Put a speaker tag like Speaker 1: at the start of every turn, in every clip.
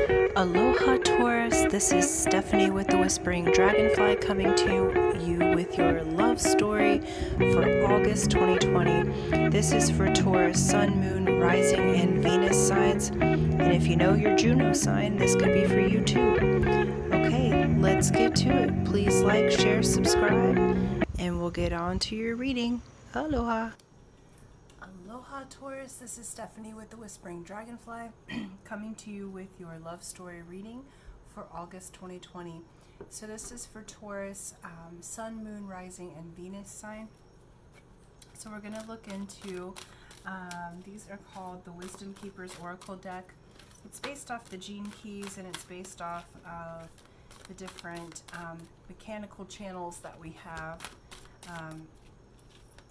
Speaker 1: Aloha Taurus, this is Stephanie with the Whispering Dragonfly coming to you with your love story for August 2020. This is for Taurus, Sun, Moon, Rising, and Venus signs. And if you know your Juno sign, this could be for you too. Okay, let's get to it. Please like, share, subscribe, and we'll get on to your reading. Aloha. Aloha Taurus, this is Stephanie with the Whispering Dragonfly coming to you with your love story reading for August 2020. So this is for Taurus, Sun, Moon, Rising, and Venus sign. So we're going to look into, these are called the Wisdom Keepers Oracle deck. It's based off the gene keys and it's based off of the different mechanical channels that we have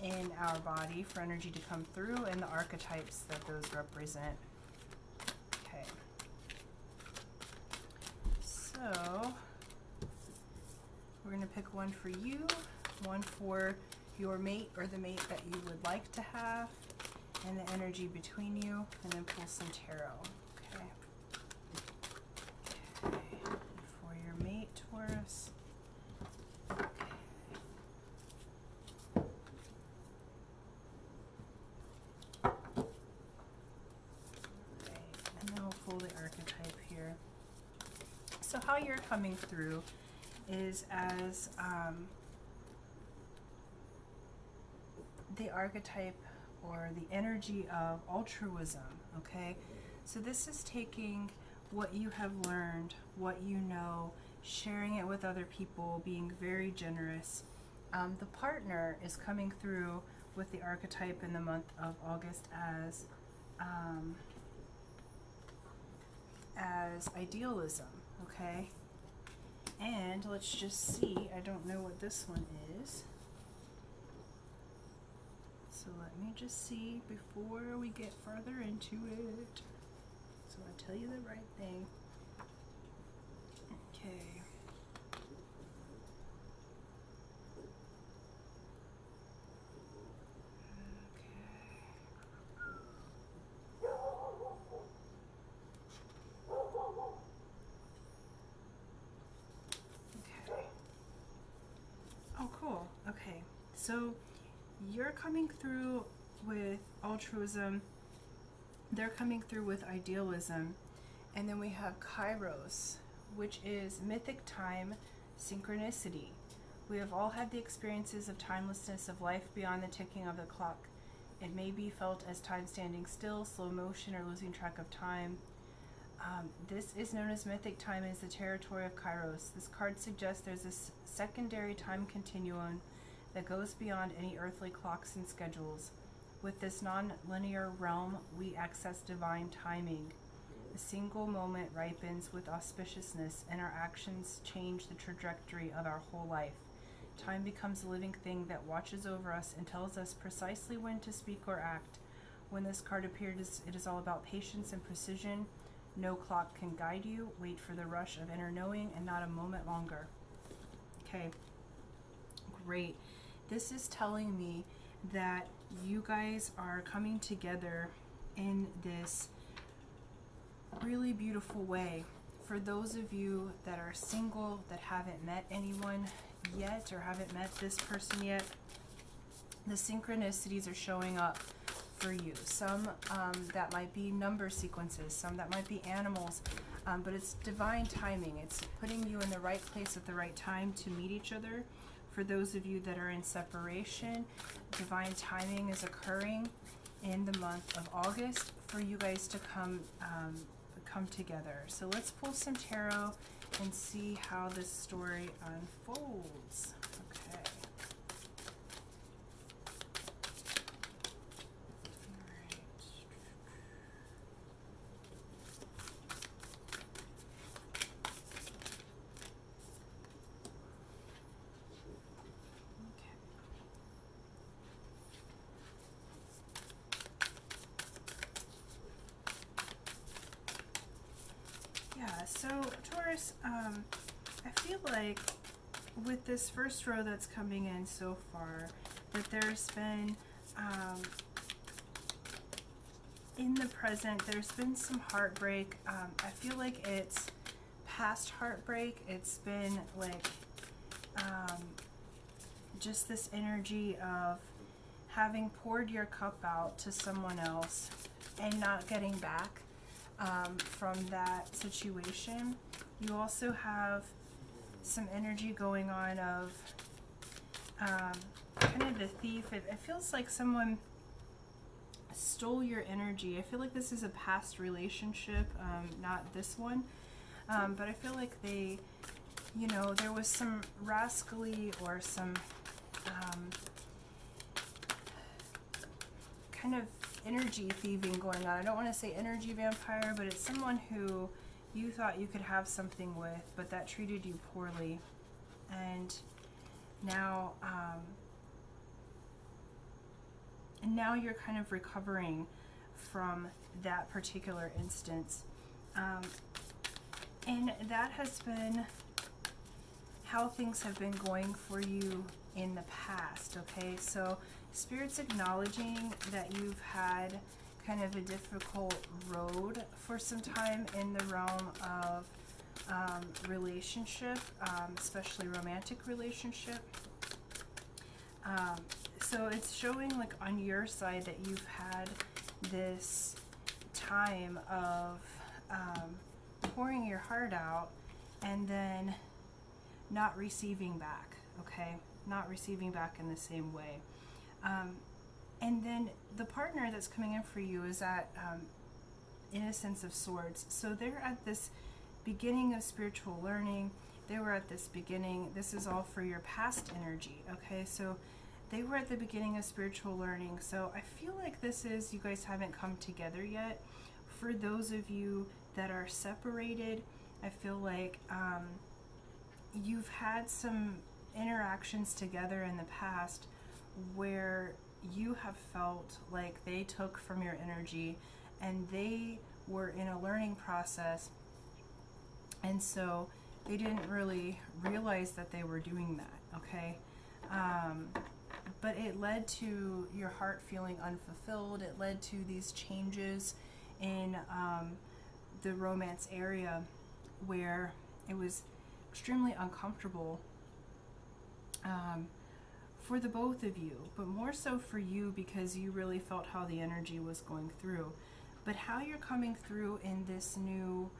Speaker 1: in our body for energy to come through and the archetypes that those represent. Okay, so we're going to pick one for you, one for your mate or the mate that you would like to have, and the energy between you, and then pull some tarot. Okay, for your mate, Taurus. Pull the archetype here. So how you're coming through is as the archetype or the energy of altruism, okay? So this is taking what you have learned, what you know, sharing it with other people, being very generous. The partner is coming through with the archetype in the month of August as idealism, okay? And let's just see, I don't know what this one is. So let me just see before we get further into it. So I tell you the right thing. Okay. Oh, cool. Okay, so you're coming through with altruism, they're coming through with idealism, and then we have Kairos, which is mythic time, synchronicity. We have all had the experiences of timelessness of life beyond the ticking of the clock. It may be felt as time standing still, slow motion, or losing track of time. This is known as mythic time and is the territory of Kairos. This card suggests there's a secondary time continuum that goes beyond any earthly clocks and schedules. With this non-linear realm, we access divine timing. A single moment ripens with auspiciousness, and our actions change the trajectory of our whole life. Time becomes a living thing that watches over us and tells us precisely when to speak or act. When this card appears, it is all about patience and precision. No clock can guide you. Wait for the rush of inner knowing and not a moment longer. Okay, great. This is telling me that you guys are coming together in this really beautiful way. For those of you that are single, that haven't met anyone yet or haven't met this person yet, the synchronicities are showing up for you. Some that might be number sequences, some that might be animals, but it's divine timing. It's putting you in the right place at the right time to meet each other. For those of you that are in separation, divine timing is occurring in the month of August for you guys to come together. So let's pull some tarot and see how this story unfolds. Okay. Yeah, so Taurus, I feel like with this first row that's coming in so far, that there's been in the present, there's been some heartbreak. I feel like it's past heartbreak. It's been like just this energy of having poured your cup out to someone else and not getting back from that situation. You also have some energy going on of kind of the thief. It feels like someone stole your energy. I feel like this is a past relationship, not this one, but I feel like they, you know, there was some rascally or some kind of energy thieving going on. I don't want to say energy vampire, but it's someone who you thought you could have something with, but that treated you poorly. And now, you're kind of recovering from that particular instance. And that has been how things have been going for you in the past, okay? So Spirit's acknowledging that you've had kind of a difficult road for some time in the realm of relationship, especially romantic relationship. So it's showing like on your side that you've had this time of pouring your heart out and then not receiving back, okay? Not receiving back in the same way. And then the partner that's coming in for you is at Innocence of Swords. So they're at this beginning of spiritual learning. They were at this beginning. This is all for your past energy, okay? So they were at the beginning of spiritual learning. So I feel like this is, you guys haven't come together yet. For those of you that are separated, I feel like you've had some interactions together in the past where you have felt like they took from your energy and they were in a learning process, and so they didn't really realize that they were doing that, okay? But it led to your heart feeling unfulfilled. It led to these changes in the romance area where it was extremely uncomfortable for the both of you, but more so for you because you really felt how the energy was going through. But how you're coming through in this new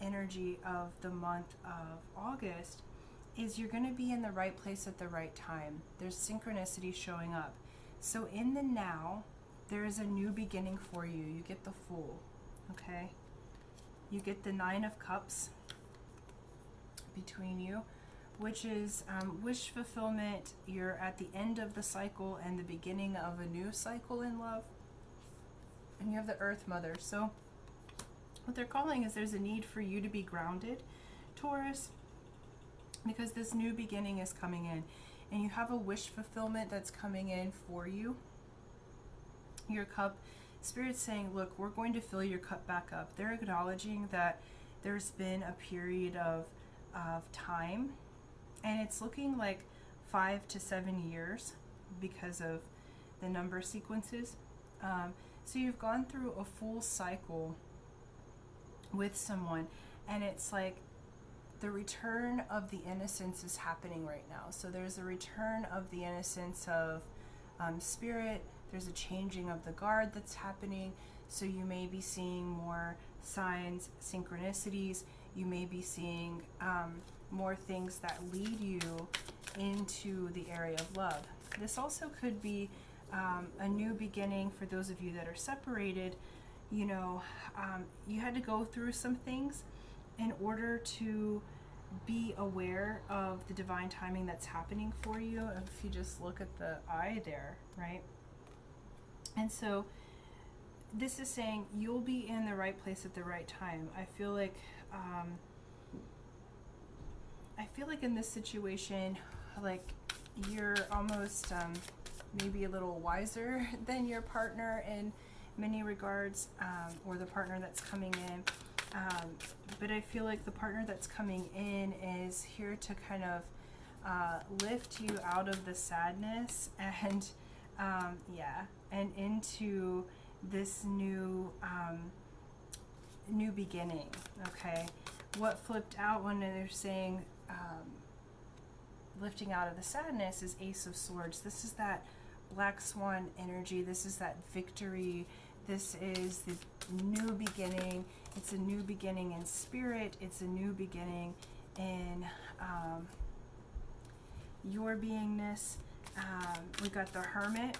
Speaker 1: energy of the month of August is you're going to be in the right place at the right time. There's synchronicity showing up. So in the now, there is a new beginning for you. You get the Fool, okay? You get the Nine of Cups between you, which is wish fulfillment. You're at the end of the cycle and the beginning of a new cycle in love. And you have the Earth Mother. So what they're calling is there's a need for you to be grounded, Taurus, because this new beginning is coming in. And you have a wish fulfillment that's coming in for you. Your cup, Spirit's saying, look, we're going to fill your cup back up. They're acknowledging that there's been a period of time, and it's looking like 5 to 7 years because of the number sequences. So you've gone through a full cycle with someone, and it's like the return of the innocence is happening right now. So there's a return of the innocence of Spirit. There's a changing of the guard that's happening. So you may be seeing more signs, synchronicities. You may be seeing more things that lead you into the area of love. This also could be a new beginning for those of you that are separated. You know, you had to go through some things in order to be aware of the divine timing that's happening for you. If you just look at the eye there, right? And so this is saying you'll be in the right place at the right time. I feel like in this situation, like you're almost maybe a little wiser than your partner in many regards, or the partner that's coming in. But I feel like the partner that's coming in is here to kind of lift you out of the sadness and and into this new new beginning. Okay, what flipped out when they're saying lifting out of the sadness is Ace of Swords. This is that black swan energy. This is that victory. This is the new beginning. It's a new beginning in spirit. It's a new beginning in your beingness. We got the Hermit.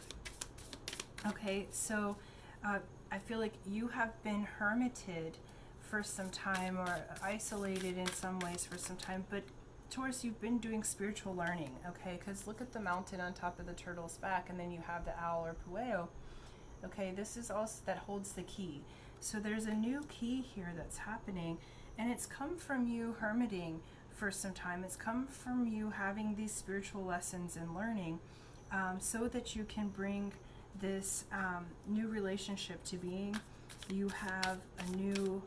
Speaker 1: Okay, so I feel like you have been hermited for some time, or isolated in some ways for some time, but Taurus, you've been doing spiritual learning, okay? Because look at the mountain on top of the turtle's back, and then you have the owl or pueo. Okay, this is also that holds the key. So there's a new key here that's happening, and it's come from you hermiting for some time. It's come from you having these spiritual lessons and learning, so that you can bring this new relationship to being. You have a new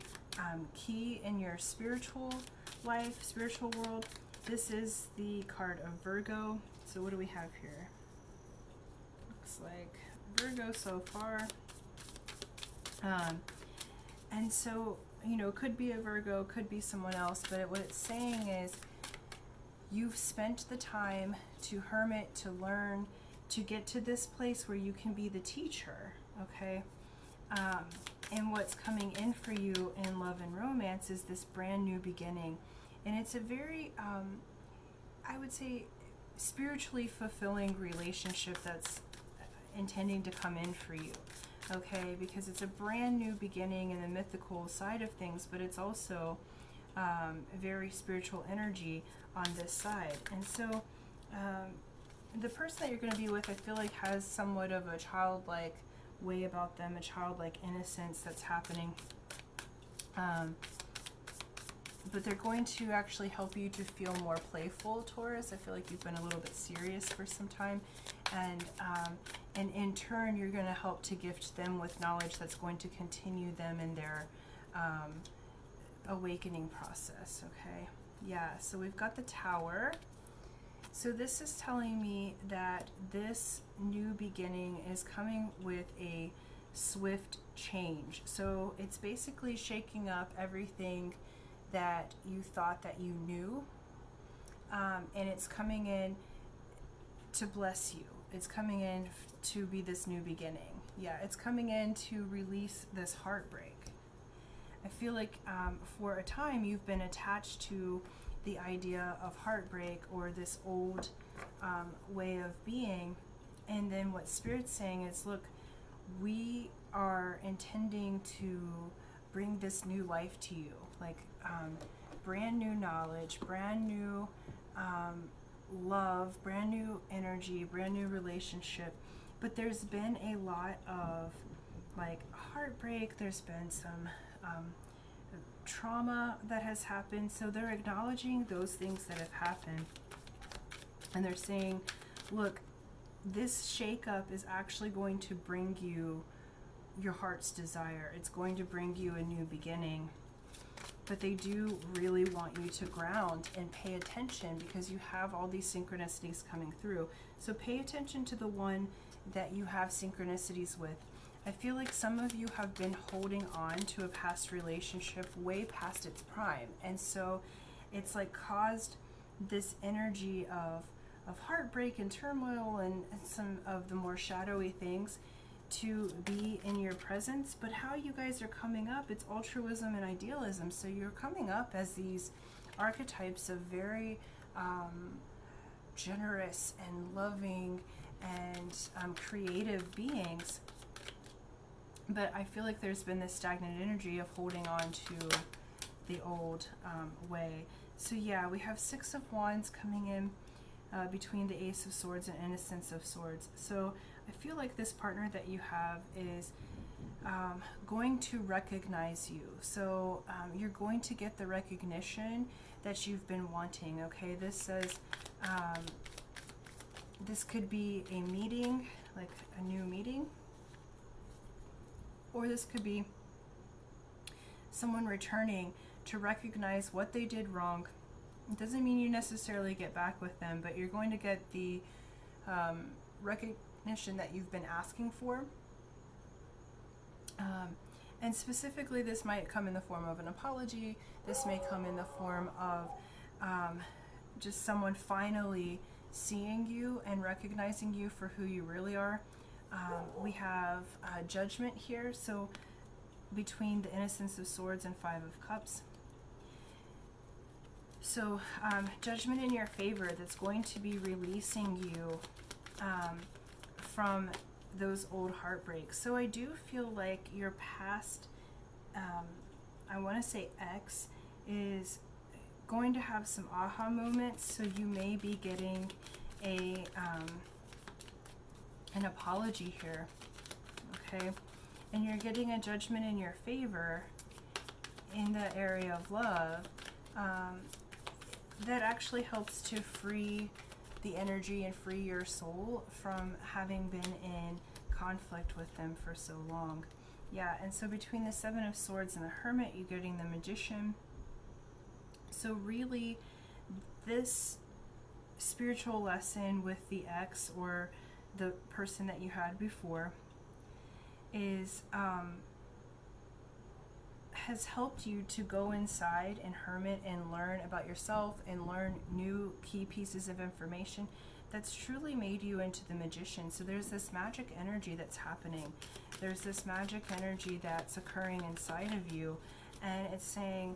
Speaker 1: key in your spiritual life, spiritual world. This is the card of Virgo. So what do we have here? Looks like Virgo so far. And so, you know, could be a Virgo, could be someone else, but what it's saying is you've spent the time to hermit, to learn, to get to this place where you can be the teacher, okay? And what's coming in for you in love and romance is this brand new beginning. And it's a very, I would say, spiritually fulfilling relationship that's intending to come in for you, okay? Because it's a brand new beginning in the mythical side of things, but it's also very spiritual energy on this side. And so the person that you're going to be with, I feel like, has somewhat of a childlike way about them, a childlike innocence that's happening. But they're going to actually help you to feel more playful, Taurus. I feel like you've been a little bit serious for some time, and in turn, you're going to help to gift them with knowledge that's going to continue them in their awakening process, okay? Yeah, so we've got the Tower. So this is telling me that this new beginning is coming with a swift change. So it's basically shaking up everything that you thought that you knew, and it's coming in to bless you. It's coming in to be this new beginning. Yeah, it's coming in to release this heartbreak. I feel like for a time you've been attached to the idea of heartbreak or this old way of being, and then what Spirit's saying is, look, we are intending to bring this new life to you, like brand new knowledge, brand new love, brand new energy, brand new relationship. But there's been a lot of like heartbreak, there's been some trauma that has happened, so they're acknowledging those things that have happened, and they're saying, look, this shakeup is actually going to bring you your heart's desire. It's going to bring you a new beginning, but they do really want you to ground and pay attention, because you have all these synchronicities coming through. So pay attention to the one that you have synchronicities with. I feel like some of you have been holding on to a past relationship way past its prime, and so it's like caused this energy of heartbreak and turmoil and some of the more shadowy things to be in your presence. But how you guys are coming up, it's altruism and idealism. So you're coming up as these archetypes of very generous and loving and creative beings. But I feel like there's been this stagnant energy of holding on to the old way. So yeah, we have Six of Wands coming in between the Ace of Swords and Innocence of Swords. So I feel like this partner that you have is going to recognize you. So you're going to get the recognition that you've been wanting, okay? This says this could be a meeting, like a new meeting, or this could be someone returning to recognize what they did wrong. It doesn't mean you necessarily get back with them, but you're going to get the recognition that you've been asking for. And specifically, this might come in the form of an apology. This may come in the form of just someone finally seeing you and recognizing you for who you really are. We have judgment here, so between the Innocence of Swords and Five of Cups. So judgment in your favor that's going to be releasing you from those old heartbreaks. So I do feel like your past, I want to say ex, is going to have some aha moments. So you may be getting a an apology here, okay? And you're getting a judgment in your favor in the area of love. That actually helps to free the energy and free your soul from having been in conflict with them for so long. Yeah, and so between the Seven of Swords and the Hermit, you're getting the Magician. So really, this spiritual lesson with the ex or the person that you had before is has helped you to go inside and hermit and learn about yourself and learn new key pieces of information that's truly made you into the Magician. So there's this magic energy that's happening. There's this magic energy that's occurring inside of you, and it's saying,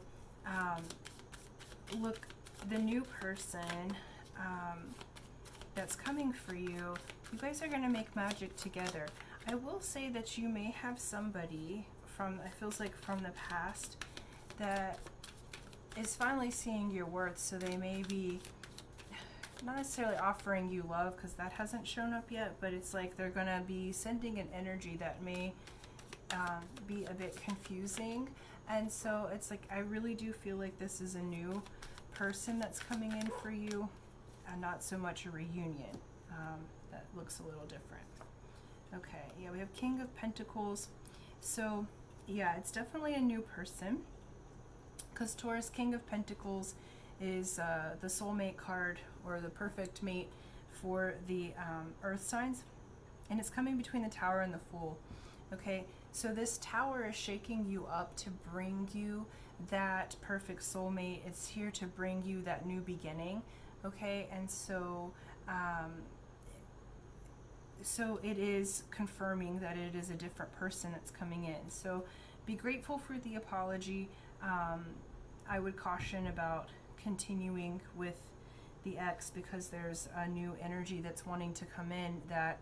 Speaker 1: look, the new person that's coming for you, you guys are going to make magic together. I will say that you may have somebody from, it feels like from the past, that is finally seeing your worth. So they may be not necessarily offering you love, because that hasn't shown up yet, but it's like they're going to be sending an energy that may be a bit confusing. And so it's like, I really do feel like this is a new person that's coming in for you, and not so much a reunion. That looks a little different. Okay, yeah, we have King of Pentacles. So yeah, it's definitely a new person, because Taurus, King of Pentacles, is the soulmate card, or the perfect mate for the earth signs, and it's coming between the Tower and the Fool. Okay, so this Tower is shaking you up to bring you that perfect soulmate. It's here to bring you that new beginning. Okay, and so so it is confirming that it is a different person that's coming in. So be grateful for the apology. I would caution about continuing with the ex, because there's a new energy that's wanting to come in, that,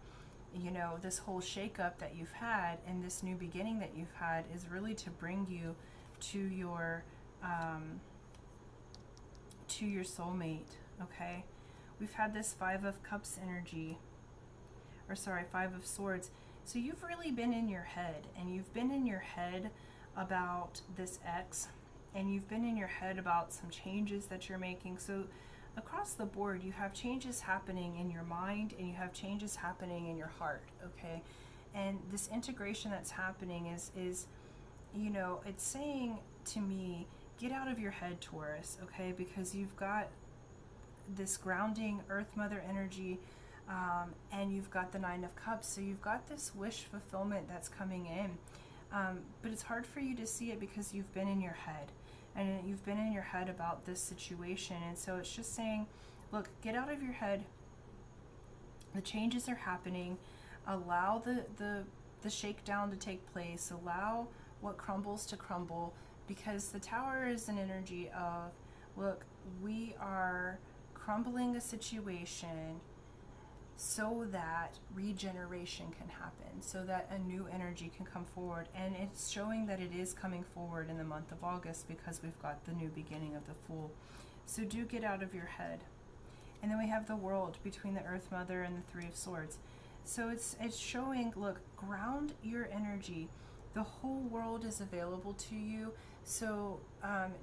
Speaker 1: you know, this whole shakeup that you've had and this new beginning that you've had is really to bring you to your soulmate. Okay, we've had this Five of Cups energy, or sorry, Five of Swords. So you've really been in your head, and you've been in your head about this ex, and you've been in your head about some changes that you're making. So across the board, you have changes happening in your mind, and you have changes happening in your heart. Okay, and this integration that's happening is, you know, it's saying to me, get out of your head, Taurus. Okay, because you've got this grounding Earth Mother energy, and you've got the Nine of Cups. So you've got this wish fulfillment that's coming in, but it's hard for you to see it because you've been in your head, and you've been in your head about this situation. And so it's just saying, look, get out of your head. The changes are happening. Allow the shakedown to take place. Allow what crumbles to crumble, because the Tower is an energy of, look, we are crumbling a situation so that regeneration can happen, so that a new energy can come forward. And it's showing that it is coming forward in the month of August, because we've got the new beginning of the Fool. So do get out of your head. And then we have the World between the Earth Mother and the Three of Swords. So it's showing, look, ground your energy. The whole world is available to you. So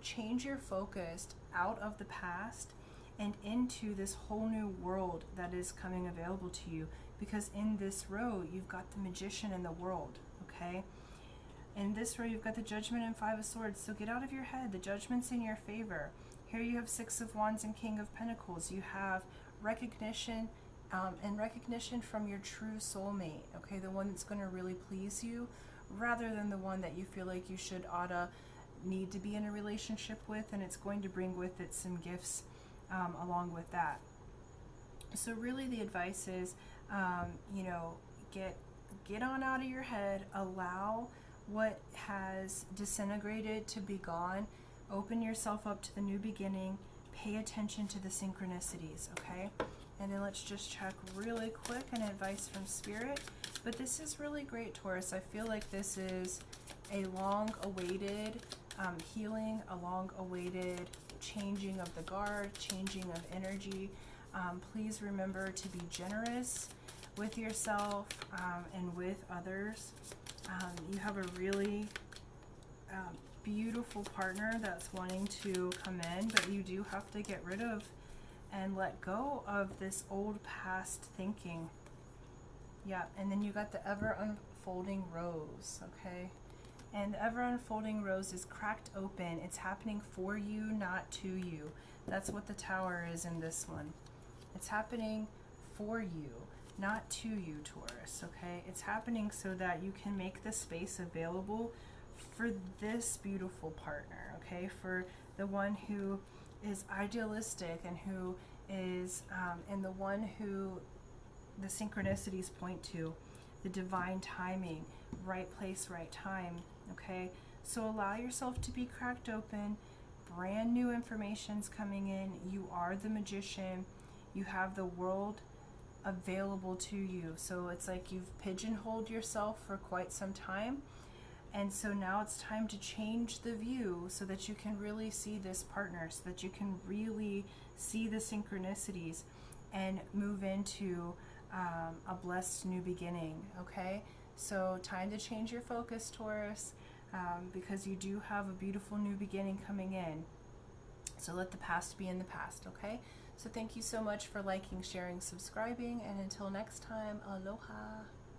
Speaker 1: change your focus out of the past and into this whole new world that is coming available to you, because in this row you've got the Magician and the World. Okay, in this row you've got the Judgment and Five of Swords. So get out of your head. The Judgment's in your favor. Here you have Six of Wands and King of Pentacles. You have recognition, and recognition from your true soulmate. Okay, the one that's going to really please you, rather than the one that you feel like you should oughta need to be in a relationship with, and it's going to bring with it some gifts along with that. So really the advice is, you know, get on out of your head, allow what has disintegrated to be gone, open yourself up to the new beginning, pay attention to the synchronicities, okay? And then let's just check really quick an advice from Spirit. But this is really great, Taurus. I feel like this is a long-awaited healing, a long-awaited changing of the guard, changing of energy. Please remember to be generous with yourself and with others. You have a really beautiful partner that's wanting to come in, but you do have to get rid of and let go of this old past thinking. Yeah, and then you got the ever unfolding rose, okay? And the ever unfolding rose is cracked open. It's happening for you, not to you. That's what the Tower is in this one. It's happening for you, not to you, Taurus, okay? It's happening so that you can make the space available for this beautiful partner, okay? For the one who is idealistic and who is, and the one who the synchronicities point to, the divine timing, right place, right time, okay? So allow yourself to be cracked open. Brand new information's coming in. You are the magician. You have the world available to you. So it's like you've pigeonholed yourself for quite some time. And so now it's time to change the view so that you can really see this partner, so that you can really see the synchronicities and move into a blessed new beginning, okay? So time to change your focus, Taurus, because you do have a beautiful new beginning coming in. So let the past be in the past, okay? So thank you so much for liking, sharing, subscribing, and until next time, aloha.